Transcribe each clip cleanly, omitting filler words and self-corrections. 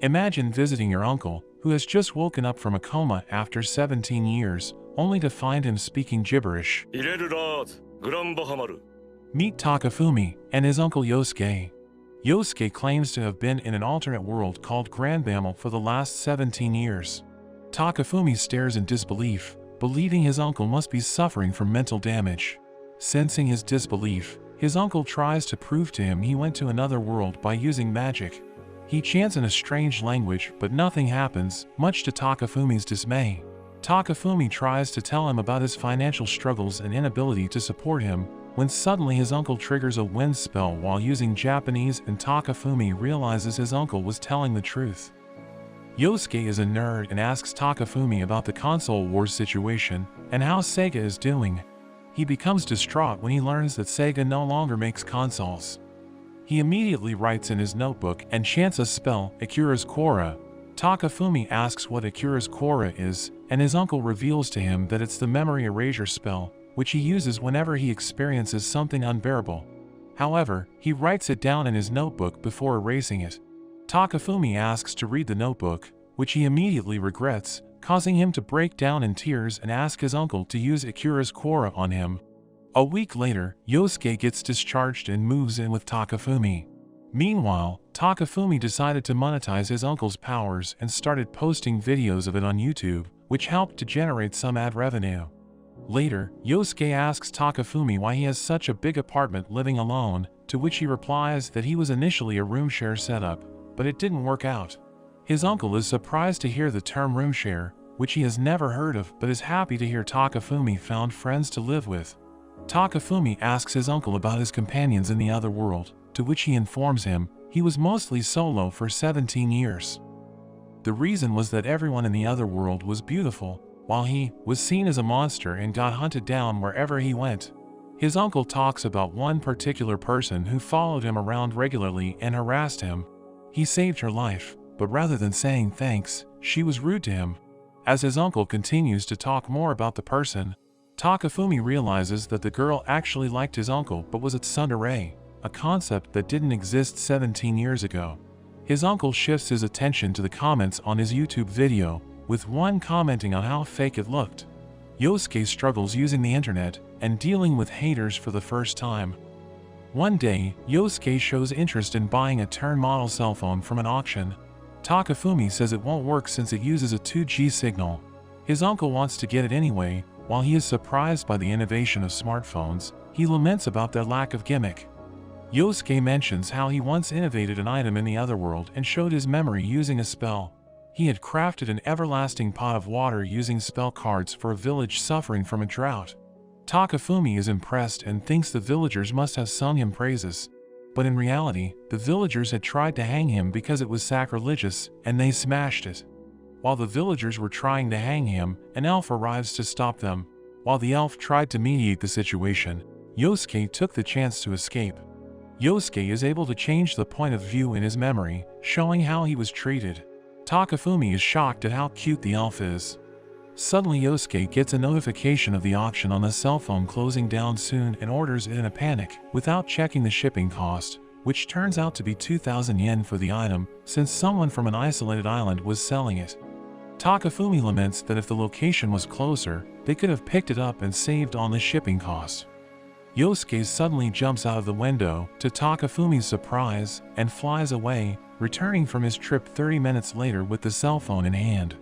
Imagine visiting your uncle, who has just woken up from a coma after 17 years, only to find him speaking gibberish. Meet Takafumi and his uncle Yosuke. Yosuke claims to have been in an alternate world called Granbamel for the last 17 years. Takafumi stares in disbelief, believing his uncle must be suffering from mental damage. Sensing his disbelief, his uncle tries to prove to him he went to another world by using magic. He chants in a strange language, but nothing happens, much to Takafumi's dismay. Takafumi tries to tell him about his financial struggles and inability to support him, when suddenly his uncle triggers a wind spell while using Japanese, and Takafumi realizes his uncle was telling the truth. Yosuke is a nerd and asks Takafumi about the console wars situation and how Sega is doing. He becomes distraught when he learns that Sega no longer makes consoles. He immediately writes in his notebook and chants a spell, Akira's Quora. Takafumi asks what Akira's Quora is, and his uncle reveals to him that it's the memory erasure spell, which he uses whenever he experiences something unbearable. However, he writes it down in his notebook before erasing it. Takafumi asks to read the notebook, which he immediately regrets, causing him to break down in tears and ask his uncle to use Akira's Quora on him. A week later, Yosuke gets discharged and moves in with Takafumi. Meanwhile, Takafumi decided to monetize his uncle's powers and started posting videos of it on YouTube, which helped to generate some ad revenue. Later, Yosuke asks Takafumi why he has such a big apartment living alone, to which he replies that he was initially a room share setup, but it didn't work out. His uncle is surprised to hear the term room share, which he has never heard of, but is happy to hear Takafumi found friends to live with. Takafumi asks his uncle about his companions in the other world, to which he informs him he was mostly solo for 17 years. The reason was that everyone in the other world was beautiful, while he was seen as a monster and got hunted down wherever he went. His uncle talks about one particular person who followed him around regularly and harassed him. He saved her life, but rather than saying thanks, she was rude to him. As his uncle continues to talk more about the person, Takafumi realizes that the girl actually liked his uncle but was a tsundere, a concept that didn't exist 17 years ago. His uncle shifts his attention to the comments on his YouTube video, with one commenting on how fake it looked. Yosuke struggles using the internet and dealing with haters for the first time. One day, Yosuke shows interest in buying a turn-model cell phone from an auction. Takafumi says it won't work since it uses a 2G signal. His uncle wants to get it anyway. While he is surprised by the innovation of smartphones, he laments about their lack of gimmick. Yosuke mentions how he once innovated an item in the other world and showed his memory using a spell. He had crafted an everlasting pot of water using spell cards for a village suffering from a drought. Takafumi is impressed and thinks the villagers must have sung him praises. But in reality, the villagers had tried to hang him because it was sacrilegious, and they smashed it. While the villagers were trying to hang him, an elf arrives to stop them. While the elf tried to mediate the situation, Yosuke took the chance to escape. Yosuke is able to change the point of view in his memory, showing how he was treated. Takafumi is shocked at how cute the elf is. Suddenly Yosuke gets a notification of the auction on the cell phone closing down soon and orders it in a panic, without checking the shipping cost, which turns out to be 2,000 yen for the item, since someone from an isolated island was selling it. Takafumi laments that if the location was closer, they could have picked it up and saved on the shipping cost. Yosuke suddenly jumps out of the window, to Takafumi's surprise, and flies away, returning from his trip 30 minutes later with the cell phone in hand.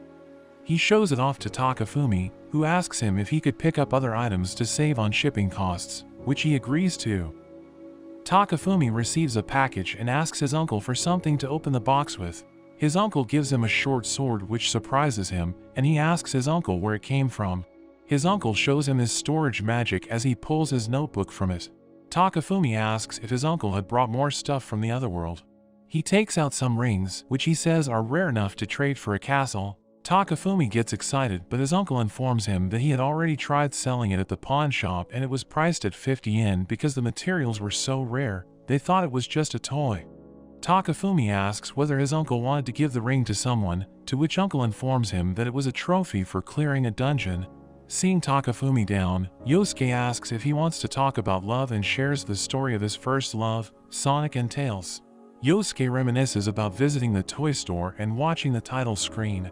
He shows it off to Takafumi, who asks him if he could pick up other items to save on shipping costs, which he agrees to. Takafumi receives a package and asks his uncle for something to open the box with. His uncle gives him a short sword which surprises him, and he asks his uncle where it came from. His uncle shows him his storage magic as he pulls his notebook from it. Takafumi asks if his uncle had brought more stuff from the other world. He takes out some rings, which he says are rare enough to trade for a castle. Takafumi gets excited, but his uncle informs him that he had already tried selling it at the pawn shop and it was priced at 50 yen because the materials were so rare, they thought it was just a toy. Takafumi asks whether his uncle wanted to give the ring to someone, to which uncle informs him that it was a trophy for clearing a dungeon. Seeing Takafumi down, Yosuke asks if he wants to talk about love and shares the story of his first love, Sonic and Tails. Yosuke reminisces about visiting the toy store and watching the title screen.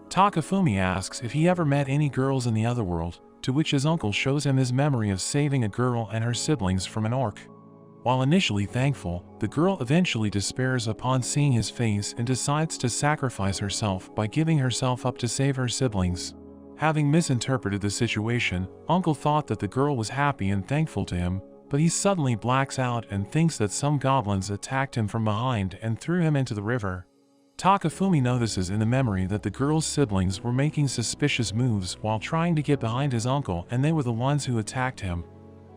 Takafumi asks if he ever met any girls in the other world, to which his uncle shows him his memory of saving a girl and her siblings from an orc. While initially thankful, the girl eventually despairs upon seeing his face and decides to sacrifice herself by giving herself up to save her siblings. Having misinterpreted the situation, Uncle thought that the girl was happy and thankful to him, but he suddenly blacks out and thinks that some goblins attacked him from behind and threw him into the river. Takafumi notices in the memory that the girl's siblings were making suspicious moves while trying to get behind his uncle, and they were the ones who attacked him.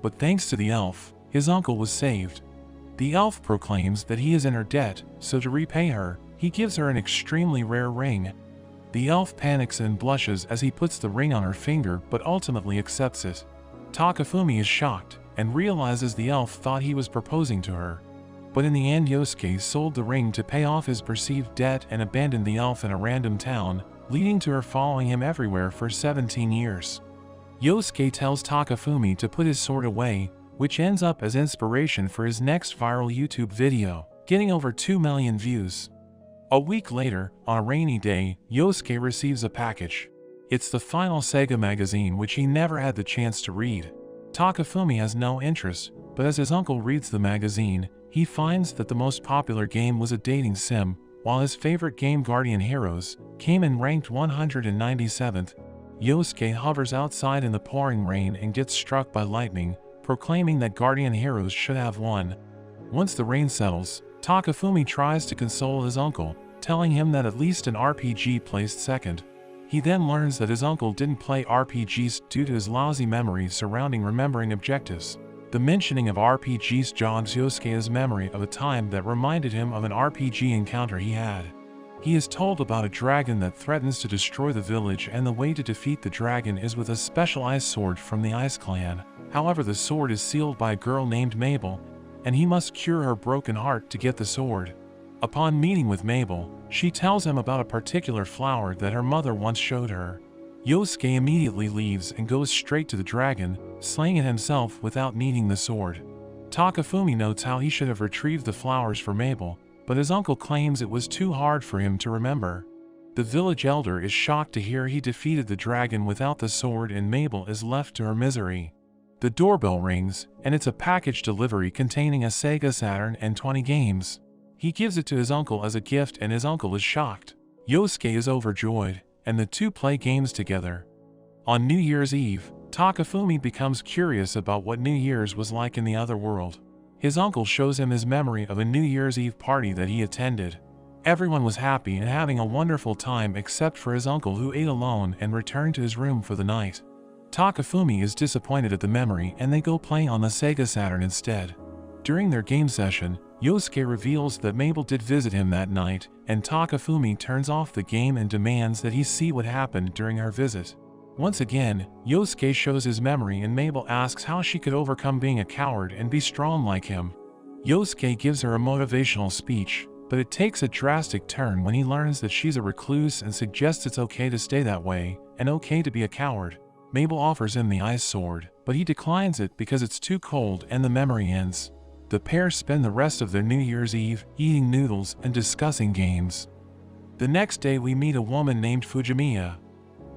But thanks to the elf, his uncle was saved. The elf proclaims that he is in her debt, so to repay her, he gives her an extremely rare ring. The elf panics and blushes as he puts the ring on her finger, but ultimately accepts it. Takafumi is shocked and realizes the elf thought he was proposing to her. But in the end, Yosuke sold the ring to pay off his perceived debt and abandoned the elf in a random town, leading to her following him everywhere for 17 years. Yosuke tells Takafumi to put his sword away, which ends up as inspiration for his next viral YouTube video, getting over 2 million views. A week later, on a rainy day, Yosuke receives a package. It's the final Sega magazine, which he never had the chance to read. Takafumi has no interest, but as his uncle reads the magazine, he finds that the most popular game was a dating sim, while his favorite game, Guardian Heroes, came in ranked 197th. Yosuke hovers outside in the pouring rain and gets struck by lightning, proclaiming that Guardian Heroes should have won. Once the rain settles, Takafumi tries to console his uncle, telling him that at least an RPG placed second. He then learns that his uncle didn't play RPGs due to his lousy memory surrounding remembering objectives. The mentioning of RPGs jogs Yosuke's memory of a time that reminded him of an RPG encounter he had. He is told about a dragon that threatens to destroy the village, and the way to defeat the dragon is with a special ice sword from the Ice Clan. However, the sword is sealed by a girl named Mabel, and he must cure her broken heart to get the sword. Upon meeting with Mabel, she tells him about a particular flower that her mother once showed her. Yosuke immediately leaves and goes straight to the dragon, slaying it himself without needing the sword. Takafumi notes how he should have retrieved the flowers for Mabel, but his uncle claims it was too hard for him to remember. The village elder is shocked to hear he defeated the dragon without the sword, and Mabel is left to her misery. The doorbell rings, and it's a package delivery containing a Sega Saturn and 20 games. He gives it to his uncle as a gift, and his uncle is shocked. Yosuke is overjoyed, and the two play games together. On New Year's Eve, Takafumi becomes curious about what New Year's was like in the other world. His uncle shows him his memory of a New Year's Eve party that he attended. Everyone was happy and having a wonderful time except for his uncle, who ate alone and returned to his room for the night. Takafumi is disappointed at the memory, and they go play on the Sega Saturn instead. During their game session, Yosuke reveals that Mabel did visit him that night, and Takafumi turns off the game and demands that he see what happened during her visit. Once again, Yosuke shows his memory, and Mabel asks how she could overcome being a coward and be strong like him. Yosuke gives her a motivational speech, but it takes a drastic turn when he learns that she's a recluse and suggests it's okay to stay that way, and okay to be a coward. Mabel offers him the ice sword, but he declines it because it's too cold, and the memory ends. The pair spend the rest of their New Year's Eve eating noodles and discussing games. The next day, we meet a woman named Fujimiya.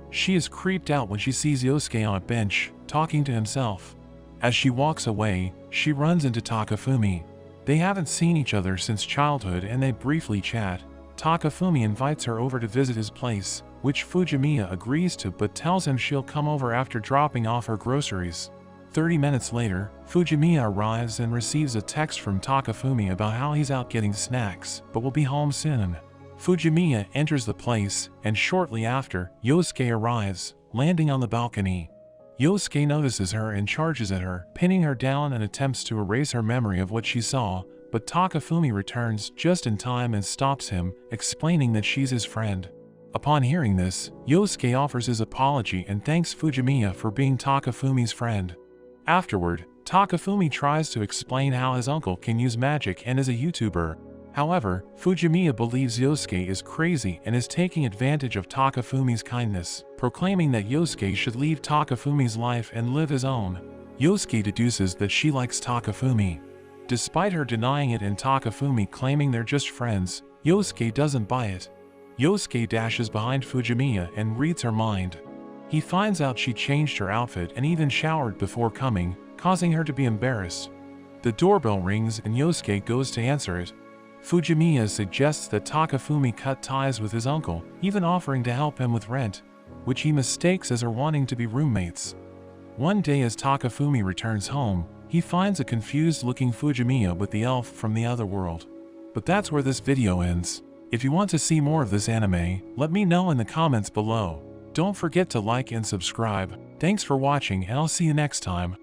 She is creeped out when she sees Yosuke on a bench, talking to himself. As she walks away, she runs into Takafumi. They haven't seen each other since childhood, and they briefly chat. Takafumi invites her over to visit his place, which Fujimiya agrees to, but tells him she'll come over after dropping off her groceries. 30 minutes later, Fujimiya arrives and receives a text from Takafumi about how he's out getting snacks, but will be home soon. Fujimiya enters the place, and shortly after, Yosuke arrives, landing on the balcony. Yosuke notices her and charges at her, pinning her down and attempts to erase her memory of what she saw, but Takafumi returns just in time and stops him, explaining that she's his friend. Upon hearing this, Yosuke offers his apology and thanks Fujimiya for being Takafumi's friend. Afterward, Takafumi tries to explain how his uncle can use magic and is a YouTuber. However, Fujimiya believes Yosuke is crazy and is taking advantage of Takafumi's kindness, proclaiming that Yosuke should leave Takafumi's life and live his own. Yosuke deduces that she likes Takafumi. Despite her denying it and Takafumi claiming they're just friends, Yosuke doesn't buy it. Yosuke dashes behind Fujimiya and reads her mind. He finds out she changed her outfit and even showered before coming, causing her to be embarrassed. The doorbell rings and Yosuke goes to answer it. Fujimiya suggests that Takafumi cut ties with his uncle, even offering to help him with rent, which he mistakes as her wanting to be roommates. One day as Takafumi returns home, he finds a confused-looking Fujimiya with the elf from the other world. But that's where this video ends. If you want to see more of this anime, let me know in the comments below. Don't forget to like and subscribe. Thanks for watching and I'll see you next time.